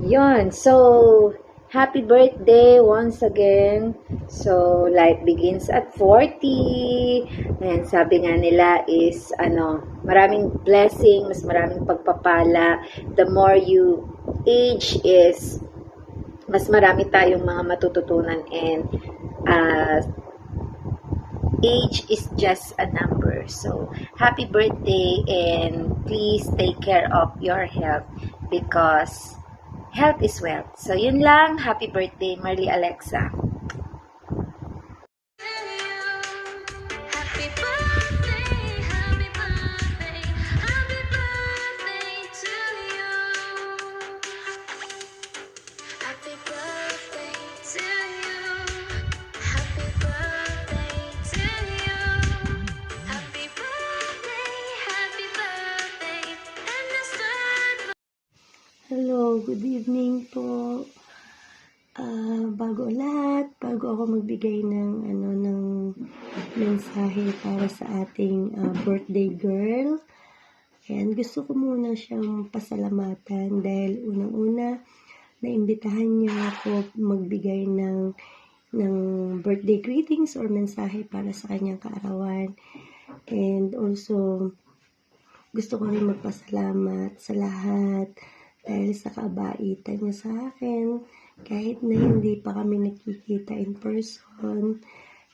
Yon, so happy birthday once again. So life begins at 40. And sabi nga nila is maraming blessing, mas maraming pagpapala. The more you age is mas marami tayong mga matututunan, and age is just a number. So happy birthday, and please take care of your health because health is wealth. So, yun lang. Happy birthday, Marley Alexa. Happy birthday, happy birthday, happy birthday to you. Happy birthday to you. Happy birthday to you. Happy birthday, and the sun. Hello, good evening po. Bago ako magbigay ng mensahe para sa ating birthday girl. And gusto ko muna siyang pasalamatan dahil unang-una naimbitahan niya ako magbigay ng birthday greetings or mensahe para sa kanyang kaarawan. And also, gusto ko rin magpasalamat sa lahat dahil sa kabaitan niya sa akin. Kahit na hindi pa kami nakikita in person,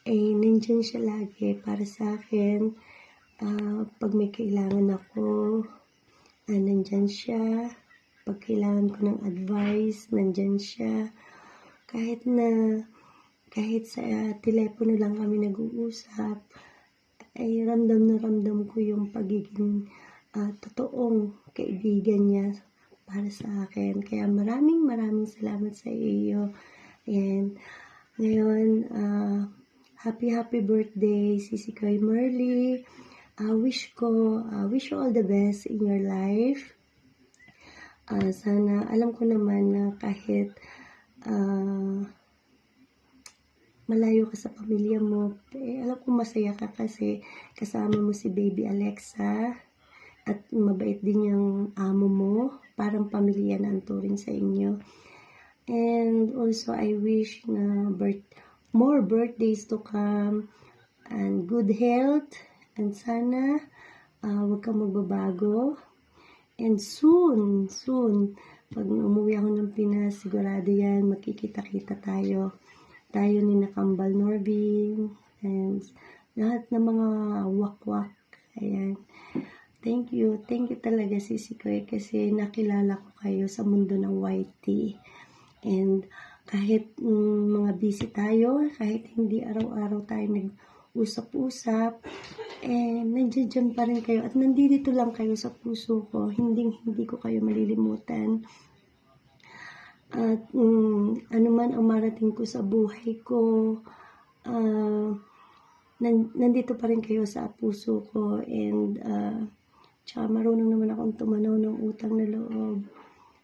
nandyan siya lagi para sa akin. Pag may kailangan ako, nandyan siya. Pag kailangan ko ng advice, nandyan siya. Kahit sa telepono lang kami nag-uusap, ay ramdam na ramdam ko yung pagiging totoong kaibigan niya para sa akin. Kaya maraming salamat sa iyo. And ngayon, happy birthday, Sisi Koy Merly. Wish you all the best in your life. Sana, alam ko naman na kahit malayo ka sa pamilya mo, alam ko masaya ka kasi kasama mo si Baby Alexa at mabait din yung amo mo, parang pamilya na ang turing sa inyo. And also, I wish na more birthdays to come and good health, and sana huwag kang magbabago. And soon, pag umuwi ako ng Pinas, sigurado yan, makikita-kita tayo ni Nakambal Norvin, and lahat ng mga wakwak. Ayan. Thank you talaga, Sisi Koy, kasi nakilala ko kayo sa mundo ng YT. And kahit mga busy tayo, kahit hindi araw-araw tayo nag-usap-usap, nandiyan pa rin kayo at nandito lang kayo sa puso ko. Hindi ko kayo malilimutan. At anuman ang marating ko sa buhay ko, nandito pa rin kayo sa puso ko. And tsaka marunong naman akong tumanaw ng utang na loob.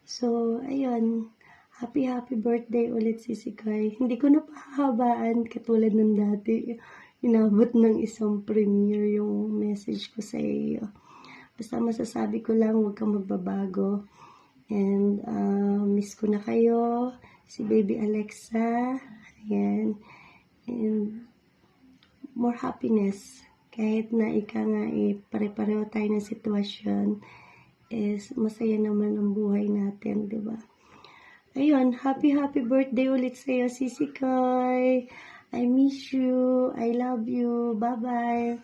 So, ayun. Happy birthday ulit, Sisi Koy. Hindi ko na pahahabaan katulad ng dati. Inabot ng isang premiere yung message ko sa iyo. Basta masasabi ko lang, huwag kang magbabago. And miss ko na kayo, si Baby Alexa. Ayan. And more happiness. Kahit na pare-pareho tayo ng sitwasyon, is masaya naman ang buhay natin, di ba? Ayun, happy birthday ulit sa iyo, Sisi Koy. I miss you. I love you. Bye-bye.